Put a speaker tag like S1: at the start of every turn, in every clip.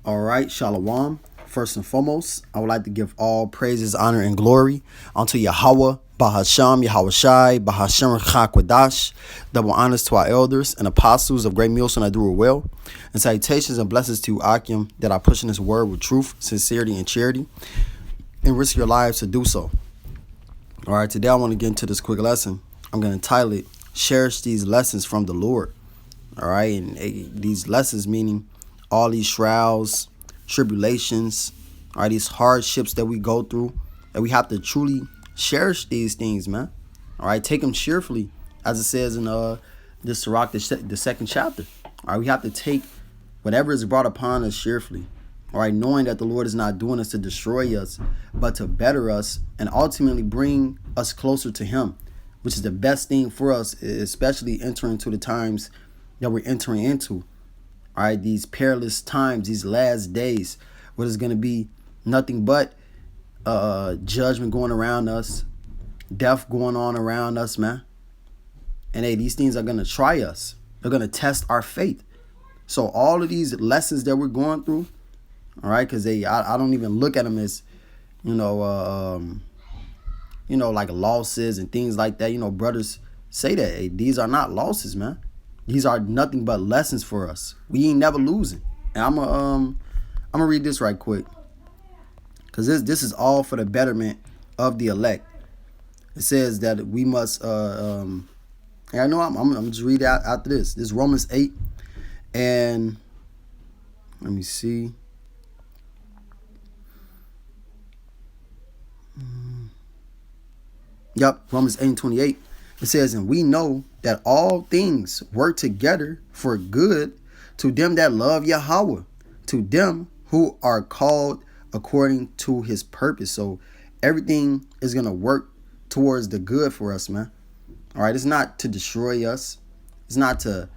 S1: All right, Shalom. First and foremost, I would like to give all praises, honor, and glory unto Yahweh, Bahasham, Yahweh Shai, Bahasham Chakwadash. Double honors to our elders and apostles of Great Millstone that do it well. And salutations and blessings to Akim that are pushing this word with truth, sincerity, and charity, and risk your lives to do so. All right, today I want to get into this quick lesson. I'm going to title it, Cherish These Lessons from the Lord. All right, and these lessons meaning all these trials, tribulations, all right, these hardships that we go through, and we have to truly cherish these things, man. All right, take them cheerfully, as it says in this Sirach, the second chapter. All right, we have to take whatever is brought upon us cheerfully. All right, knowing that the Lord is not doing this to destroy us, but to better us and ultimately bring us closer to Him, which is the best thing for us, especially entering into the times that we're entering into. All right, these perilous times, these last days, where there's going to be nothing but judgment going around us, death going on around us, man. And hey, these things are going to try us. They're going to test our faith. So all of these lessons that we're going through, all right, because I don't even look at them as, like losses and things like that. Brothers say that, hey, these are not losses, man. These are nothing but lessons for us. We ain't never losing. And I'm gonna read this right quick, because this is all for the betterment of the elect. It says that we must. And I know I'm just read out after this. This is Romans 8, and let me see. Yep, Romans 8:28. It says, and we know that all things work together for good to them that love Yahweh, to them who are called according to His purpose. So everything is going to work towards the good for us, man. All right, it's not to destroy us. It's not to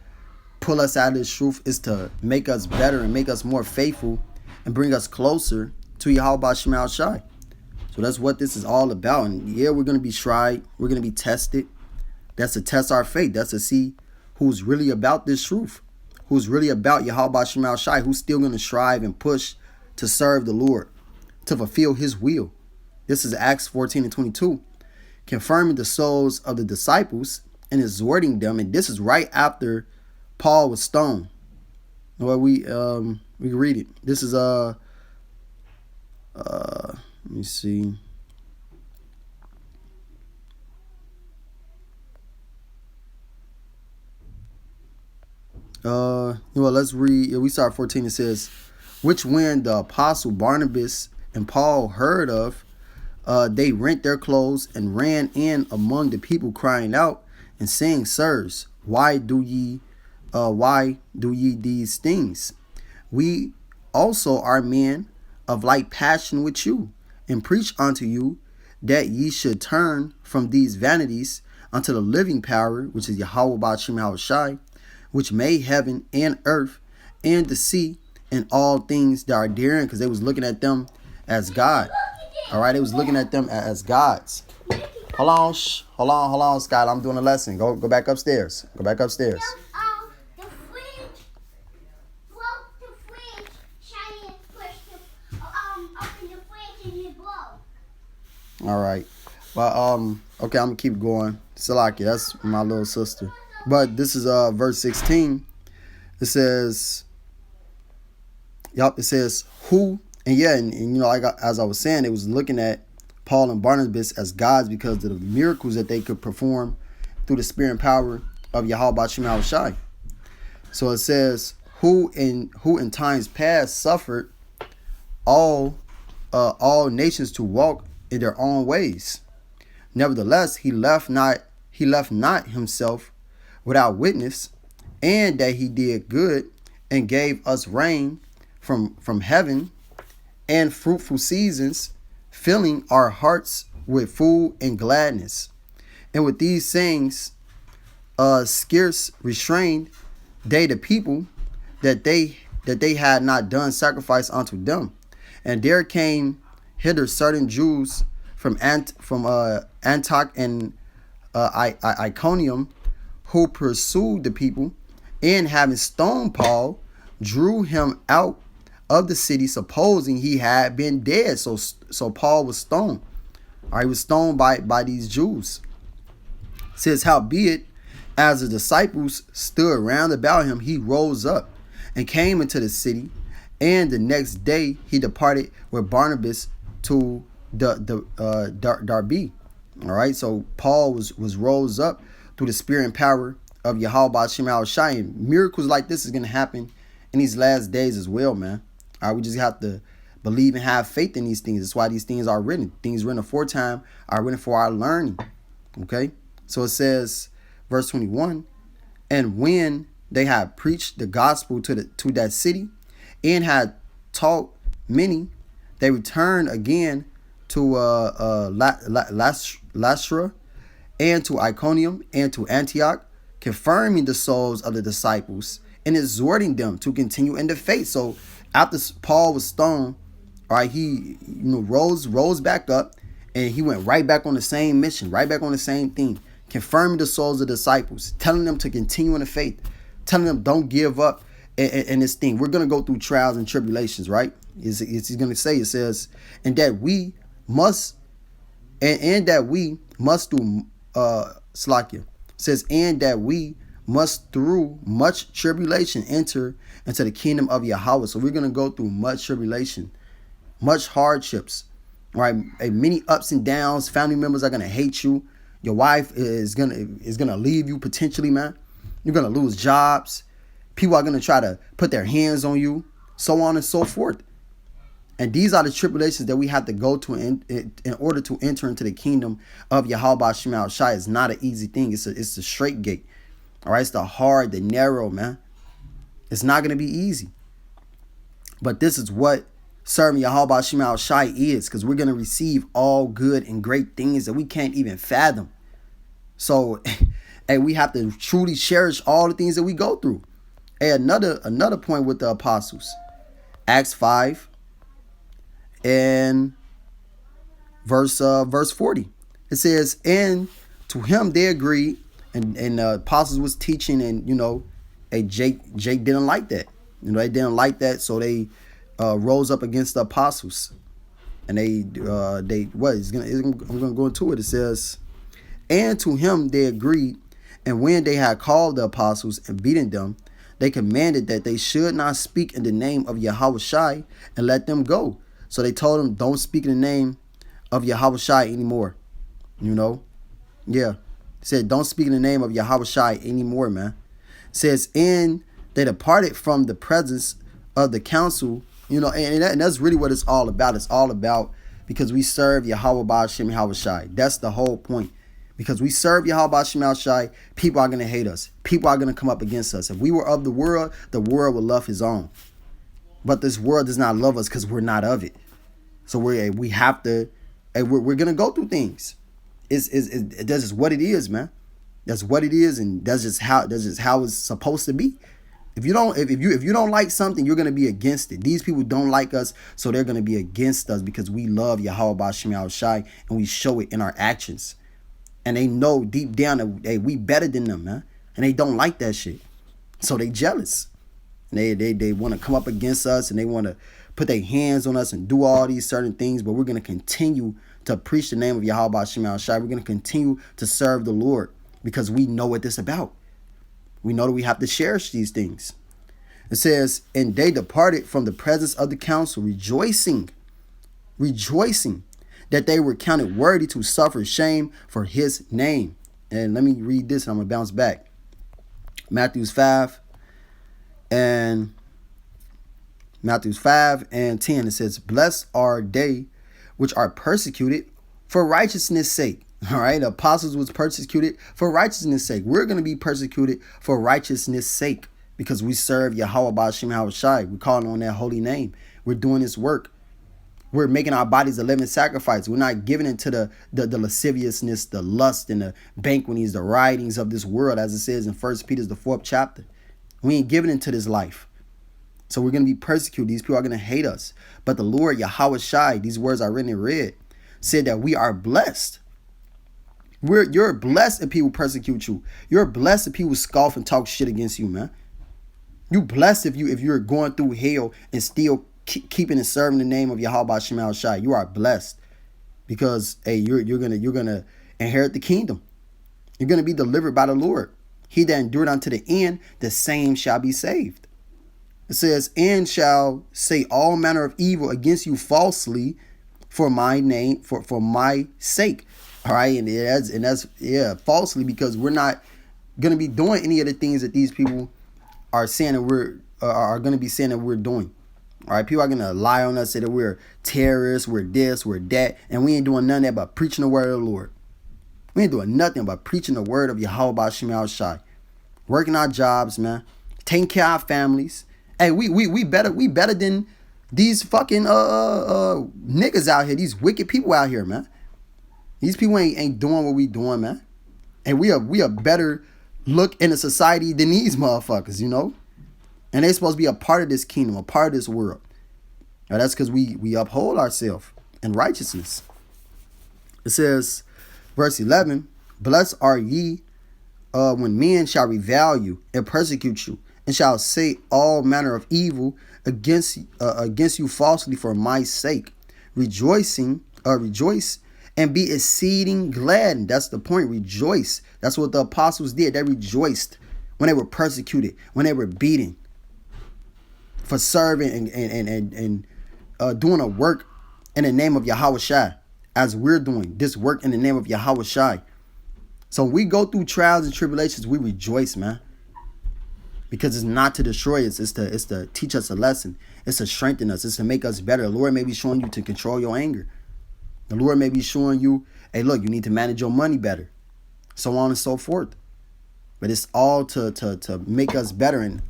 S1: pull us out of this truth. It's to make us better and make us more faithful and bring us closer to Yahweh Shema Shai. So that's what this is all about. And yeah, we're going to be tried. We're going to be tested. That's to test our faith. That's to see who's really about this truth, who's really about Yahweh Shema Shai, who's still going to strive and push to serve the Lord, to fulfill His will. This is Acts 14:22, confirming the souls of the disciples and exhorting them. And this is right after Paul was stoned. Well, we can read it. This is let me see. Let's read. We start 14. It says, which when the apostle Barnabas and Paul heard of, they rent their clothes and ran in among the people, crying out and saying, sirs, why do ye these things? We also are men of like passion with you, and preach unto you that ye should turn from these vanities unto the living power, which is Yahweh Ba'Shem Shai, which made heaven and earth and the sea and all things that are therein, because they was looking at them as God. All right, they was looking at them as gods. Hold on, Scott. I'm doing a lesson. Go back upstairs. Go back upstairs.
S2: The fridge broke the fridge. Shiny pushed open the fridge and it broke.
S1: All right. Well, okay, I'm gonna keep going. Salaki, that's my little sister. But this is verse 16. It says, it says who, and yeah, and as I was saying, it was looking at Paul and Barnabas as gods because of the miracles that they could perform through the spirit and power of Yahweh Shema Shai. So it says who in times past suffered all nations to walk in their own ways. Nevertheless, he left not himself without witness, and that he did good and gave us rain from heaven and fruitful seasons, filling our hearts with food and gladness. And with these things scarce restrained they the people, that they had not done sacrifice unto them. And there came hither certain Jews from Antioch and Iconium, who pursued the people, and having stoned Paul, drew him out of the city, supposing he had been dead. So Paul was stoned. All right, he was stoned by these Jews. It says, howbeit, as the disciples stood round about him, he rose up and came into the city. And the next day he departed with Barnabas to Derbe. All right, so Paul was rose up through the spirit and power of Yahweh Ba'ashem Yahushai. And miracles like this is going to happen in these last days as well, man. All right, we just have to believe and have faith in these things. That's why these things are written. Things written aforetime are written for our learning. Okay, so it says, verse 21, and when they had preached the gospel to that city and had taught many, they returned again to Lystra and to Iconium and to Antioch, confirming the souls of the disciples and exhorting them to continue in the faith. So after Paul was stoned, all right, he rose back up, and he went right back on the same mission, right back on the same thing, confirming the souls of the disciples, telling them to continue in the faith, telling them don't give up in this thing. We're going to go through trials and tribulations, right? He's going to say, it says, and that we must do Slakia. It says, and that we must through much tribulation enter into the kingdom of Yahweh. So we're going to go through much tribulation, much hardships, right? Many ups and downs. Family members are going to hate you. Your wife is gonna leave you potentially, man. You're going to lose jobs. People are going to try to put their hands on you, so on and so forth. And these are the tribulations that we have to go to in order to enter into the kingdom of Yahweh Ba'ashem Yahushai. It's not an easy thing. It's a straight gate. All right, it's the hard, the narrow, man. It's not going to be easy. But this is what serving Yahweh Ba'ashem Yahushai is, because we're going to receive all good and great things that we can't even fathom. So, hey, we have to truly cherish all the things that we go through. Hey, another point with the apostles. Acts 5 and verse 40. It says, and to him they agreed, and the apostles was teaching, and Jake didn't like that. They didn't like that, so they rose up against the apostles, and I'm gonna go into it. It says, and to him they agreed, and when they had called the apostles and beaten them, they commanded that they should not speak in the name of Yahushai, and let them go. So they told them, don't speak in the name of Yahushai anymore. Yeah. It said, don't speak in the name of Yahushai anymore, man. It says, and they departed from the presence of the council, and that's really what it's all about. It's all about because we serve Yahweh Ba'ashem Yahushai. That's the whole point. Because we serve Yahweh Ba'ashem Yahushai, people are going to hate us. People are going to come up against us. If we were of the world would love his own. But this world does not love us because we're not of it. So we have to, we're going to go through things. That's just what it is, man. That's what it is, and that's just how it's supposed to be. If you don't like something, you're going to be against it. These people don't like us, so they're going to be against us because we love Yahweh Ba'ashem Yahushai, and we show it in our actions. And they know deep down that hey, we better than them, man. And they don't like that shit. So they jealous. And they want to come up against us, and they want to put their hands on us and do all these certain things. But we're going to continue to preach the name of Yahweh Ba'ashem Yahushai. We're going to continue to serve the Lord because we know what this is about. We know that we have to cherish these things. It says, and they departed from the presence of the council, rejoicing that they were counted worthy to suffer shame for his name. And let me read this, and I'm going to bounce back. Matthew 5 and 10, it says, blessed are they which are persecuted for righteousness' sake. All right, the apostles was persecuted for righteousness' sake. We're going to be persecuted for righteousness' sake because we serve Yahweh Ba'ashem Yahushai. We're calling on that holy name. We're doing this work. We're making our bodies a living sacrifice. We're not giving into the lasciviousness, the lust, and the banquetings, the riotings of this world, as it says in 1 Peter, the 4th chapter. We ain't giving into this life. So we're going to be persecuted. These people are going to hate us. But the Lord, Yahweh Shai, these words are written in red, said that we are blessed. You're blessed if people persecute you. You're blessed if people scoff and talk shit against you, man. You blessed if you're going through hell and still keeping and serving the name of Yahweh Shema Shai. You are blessed because hey, you're gonna inherit the kingdom. You're gonna be delivered by the Lord. He that endured unto the end, the same shall be saved. It says, and shall say all manner of evil against you falsely for my name, for my sake. All right, and that's falsely, because we're not gonna be doing any of the things that these people are saying that we're are gonna be saying that we're doing. All right, people are gonna lie on us, say that we're terrorists, we're this, we're that, and we ain't doing none of that but preaching the word of the Lord. We ain't doing nothing but preaching the word of Yahweh Shema Shai, working our jobs, man, taking care of our families. Hey, we better than these fucking niggas out here, these wicked people out here, man. These people ain't doing what we doing, man. And we are better look in a society than these motherfuckers, you know. And they supposed to be a part of this kingdom, a part of this world. Now that's because we uphold ourselves in righteousness. It says, verse 11, blessed are ye when men shall revile you and persecute you, and shall say all manner of evil against you falsely for my sake. Rejoice and be exceeding glad. And that's the point. Rejoice. That's what the apostles did. They rejoiced when they were persecuted, when they were beaten, for serving and doing a work in the name of Yahweh Shai, as we're doing this work in the name of Yahweh Shai. So when we go through trials and tribulations, we rejoice, man. Because it's not to destroy us, it's to teach us a lesson. It's to strengthen us. It's to make us better. The Lord may be showing you to control your anger. The Lord may be showing you, hey, look, you need to manage your money better. So on and so forth. But it's all to make us better and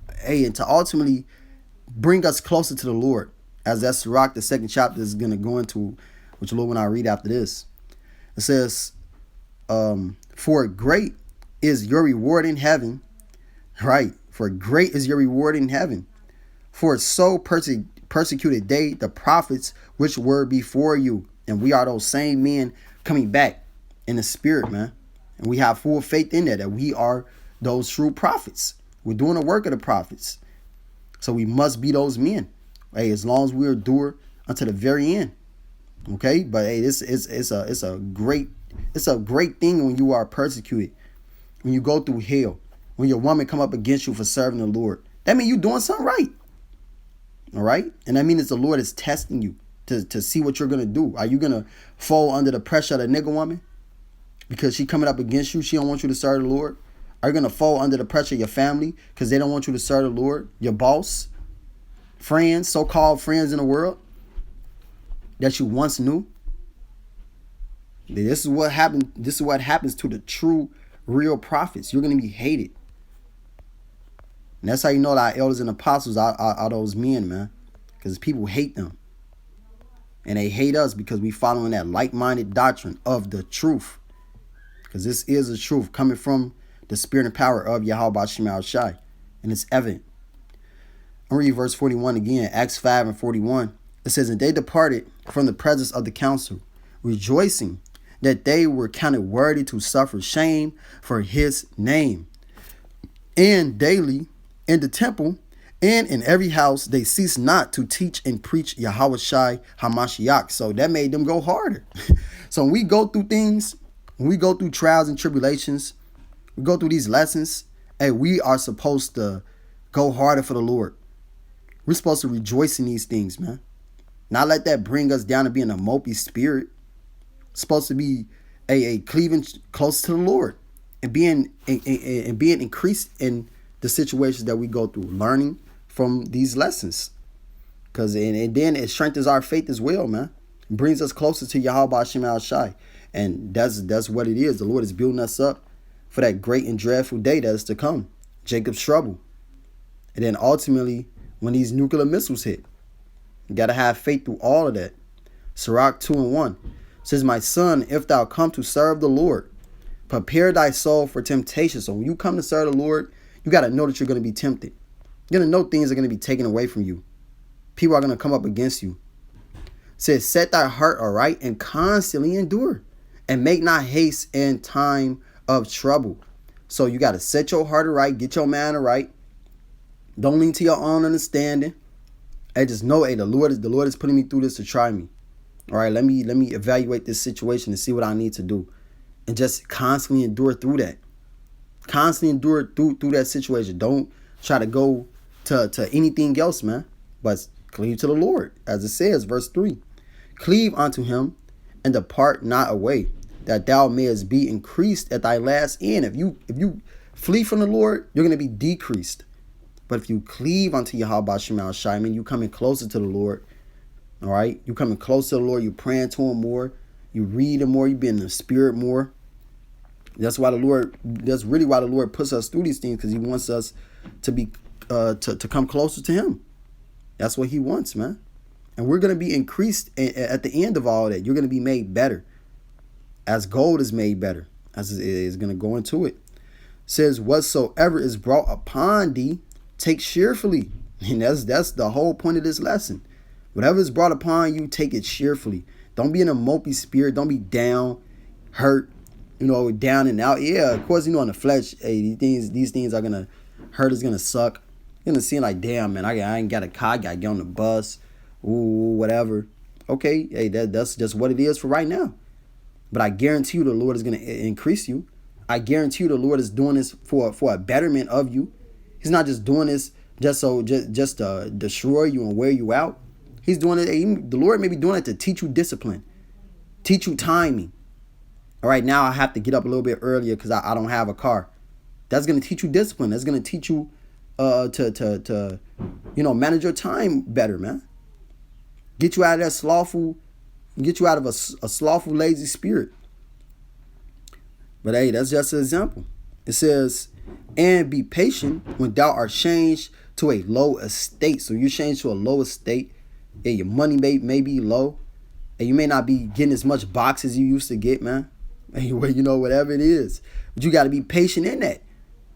S1: to ultimately bring us closer to the Lord. As that Sirach, the second chapter, is going to go into, which the Lord when I read after this. It says, for great is your reward in heaven. Right. For great is your reward in heaven. For so persecuted they the prophets which were before you. And we are those same men coming back in the spirit, man. And we have full faith in that we are those true prophets. We're doing the work of the prophets. So we must be those men. Hey, as long as we endure unto the very end. Okay? But hey, it's a great thing when you are persecuted. When you go through hell. When your woman come up against you for serving the Lord. That means you're doing something right. All right? And that means the Lord is testing you to see what you're going to do. Are you going to fall under the pressure of the nigga woman? Because she coming up against you. She don't want you to serve the Lord. Are you going to fall under the pressure of your family because they don't want you to serve the Lord? Your boss? Friends? So-called friends in the world that you once knew? This is what happened. This is what happens to the true, real prophets. You're going to be hated. And that's how you know that our elders and apostles are those men, man. Because people hate them. And they hate us because we following that like-minded doctrine of the truth. Because this is the truth coming from the spirit and power of Yahweh Shema Shai. And it's evident. I'll read verse 41 again. Acts 5 and 41. It says, and they departed from the presence of the council, rejoicing that they were counted worthy to suffer shame for his name. And daily in the temple and in every house they ceased not to teach and preach Yahweh Shai HaMashiach. So that made them go harder. So when we go through things, when we go through trials and tribulations, we go through these lessons, hey, we are supposed to go harder for the Lord. We're supposed to rejoice in these things, man. Not let that bring us down to being a mopey spirit. It's supposed to be a cleaving close to the Lord and being increased in the situations that we go through, learning from these lessons. Because and then it strengthens our faith as well, man. It brings us closer to Yahweh Shema Shai. And that's what it is. The Lord is building us up for that great and dreadful day that is to come. Jacob's trouble. And then ultimately, when these nuclear missiles hit, you got to have faith through all of that. Sirach 2 and 1 says, my son, if thou come to serve the Lord, prepare thy soul for temptation. So when you come to serve the Lord, you got to know that you're going to be tempted. You're going to know things are going to be taken away from you. People are going to come up against you. It says, set thy heart aright and constantly endure, and make not haste in time of trouble. So you got to set your heart aright, get your mind aright. Don't lean to your own understanding. Hey, just know, hey, the Lord is putting me through this to try me. All right, let me evaluate this situation and see what I need to do, and just constantly endure through that. Constantly endure through that situation. Don't try to go to anything else, man. But cleave to the Lord, as it says, verse 3. Cleave unto him, and depart not away, that thou mayest be increased at thy last end. If you flee from the Lord, you're gonna be decreased. But if you cleave unto Yahweh Shema Shaiman, you coming closer to the Lord. All right, you coming closer to the Lord. You praying to Him more. You read Him more. You be in the Spirit more. That's why the Lord. That's really why the Lord puts us through these things, because He wants us to be to come closer to Him. That's what He wants, man. And we're gonna be increased at the end of all that. You're gonna be made better, as gold is made better, as it is gonna go into it. It says, whatsoever is brought upon thee, take cheerfully. And that's the whole point of this lesson. Whatever is brought upon you, take it cheerfully. Don't be in a mopey spirit. Don't be down, hurt, down and out. Yeah, of course, in the flesh, hey, these things are gonna hurt. It's gonna suck. You're gonna seem like, damn, man, I ain't got a car. I gotta get on the bus. Ooh, whatever. Okay, hey, that's just what it is for right now. But I guarantee you, the Lord is gonna increase you. I guarantee you, the Lord is doing this for a betterment of you. He's not just doing this just to destroy you and wear you out. He's doing it. The Lord may be doing it to teach you discipline, teach you timing. All right, now I have to get up a little bit earlier because I don't have a car. That's going to teach you discipline. That's going to teach you to manage your time better, man. Get you out of that slothful, get you out of a slothful, lazy spirit. But hey, that's just an example. It says, and be patient when thou art changed to a low estate. So you're changed to a low estate. Yeah, your money may be low. And you may not be getting as much box as you used to get, man. Whatever it is. But you got to be patient in that.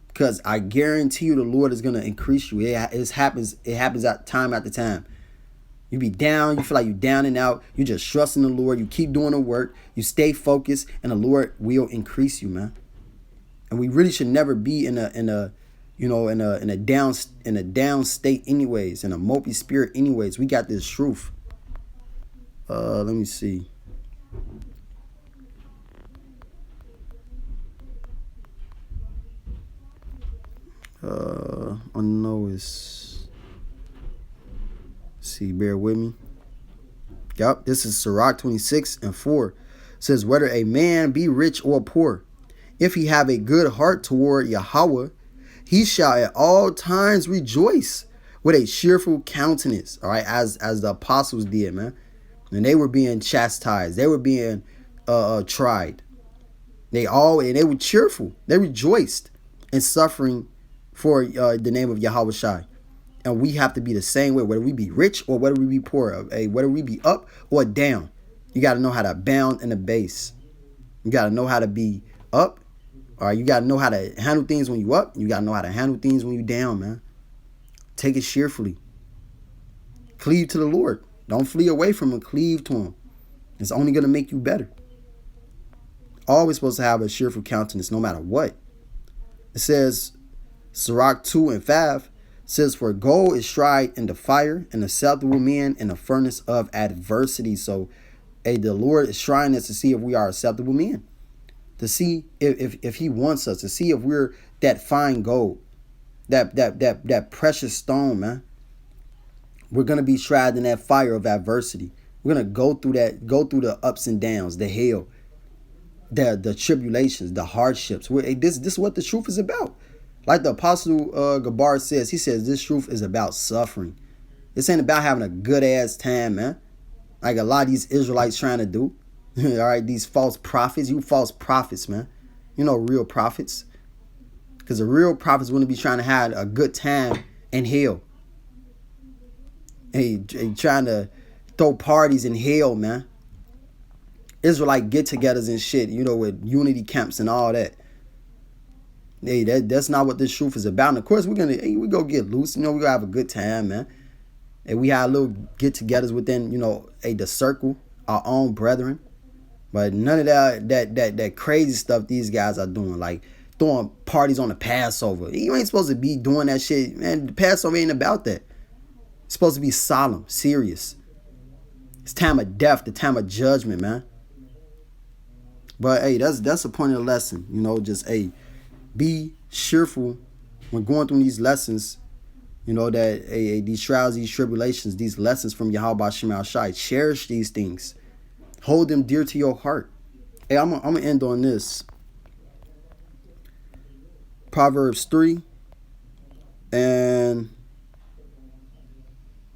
S1: Because I guarantee you the Lord is going to increase you. It happens at time after time. You be down, you feel like you're down and out. You just trust in the Lord. You keep doing the work. You stay focused, and the Lord will increase you, man. And we really should never be in a down state anyways, in a mopey spirit anyways. We got this truth. Let me see. I know it's. See, bear with me. Yep, this is Sirach 26:4. It says, whether a man be rich or poor, if he have a good heart toward Yahweh, he shall at all times rejoice with a cheerful countenance. All right, as the apostles did, man. And they were being chastised. They were being tried. They were cheerful. They rejoiced in suffering for the name of Yahweh Shai. And we have to be the same way, whether we be rich or whether we be poor, whether we be up or down. You got to know how to abound in the base. You got to know how to be up. All right, you got to know how to handle things when you up. You got to know how to handle things when you down, man. Take it cheerfully. Cleave to the Lord. Don't flee away from Him. Cleave to Him. It's only going to make you better. Always supposed to have a cheerful countenance no matter what. It says, Sirach 2:5 says, for gold is tried in the fire, and acceptable men in the furnace of adversity. So, the Lord is trying us to see if we are acceptable men. To see if He wants us, to see if we're that fine gold, that precious stone, man. We're gonna be tried in that fire of adversity. We're gonna go through the ups and downs, the hell, the tribulations, the hardships. This is what the truth is about. Like the Apostle Gabar says, he says this truth is about suffering. This ain't about having a good ass time, man. Like a lot of these Israelites trying to do. All right, these false prophets, you false prophets, man. Real prophets. Because the real prophets wouldn't be trying to have a good time in hell. Hey, trying to throw parties in hell, man. Israelite get-togethers and shit, with unity camps and all that. Hey, that's not what this truth is about. And of course, we go get loose. We gonna have a good time, man. And we have little get-togethers within, the circle, our own brethren. But none of that crazy stuff these guys are doing, like throwing parties on the Passover. You ain't supposed to be doing that shit, man. The Passover ain't about that. It's supposed to be solemn, serious. It's time of death, the time of judgment, man. But hey, that's a point of the lesson. You know, just hey, be cheerful when going through these lessons. You know that hey, these trials, these tribulations, these lessons from Yahweh Shem Shai. Cherish these things. Hold them dear to your heart. Hey, I'm gonna end on this. Proverbs 3 and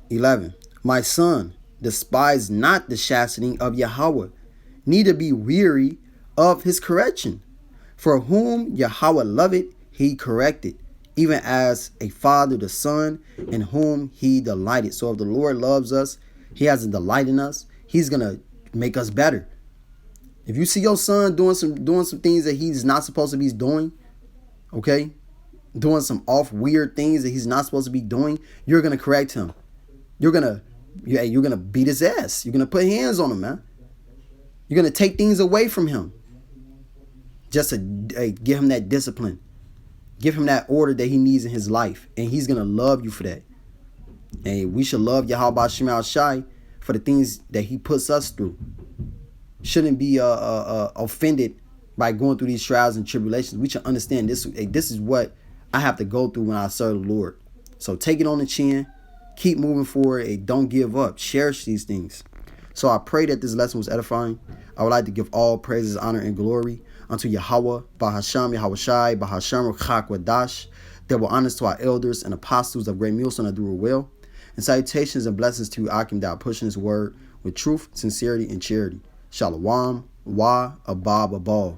S1: 11. My son, despise not the chastening of Yahweh, neither be weary of his correction. For whom Yahweh loveth, he corrected, even as a father the son, in whom he delighted. So if the Lord loves us, he has a delight in us, he's gonna make us better. If you see your son doing some things that he's not supposed to be doing, okay, doing some off weird things that he's not supposed to be doing, you're gonna correct him. You're gonna beat his ass. You're gonna put hands on him, man. You're gonna take things away from him, just to give him that discipline, give him that order that he needs in his life, and he's gonna love you for that. And we should love Yahweh Shem Shai for the things that he puts us through. Shouldn't be offended by going through these trials and tribulations. We should understand this. This is what I have to go through when I serve the Lord. So take it on the chin. Keep moving forward. Don't give up. Cherish these things. So I pray that this lesson was edifying. I would like to give all praises, honor, and glory unto Yahweh, Bahasham, Yahweh Shai, Bahasham, Chak Wadash. Double honors to our elders and apostles of Great Millstone that do it well. And salutations and blessings to Akim that are pushing his word with truth, sincerity, and charity. Shalom, Wa, Abab, Abal.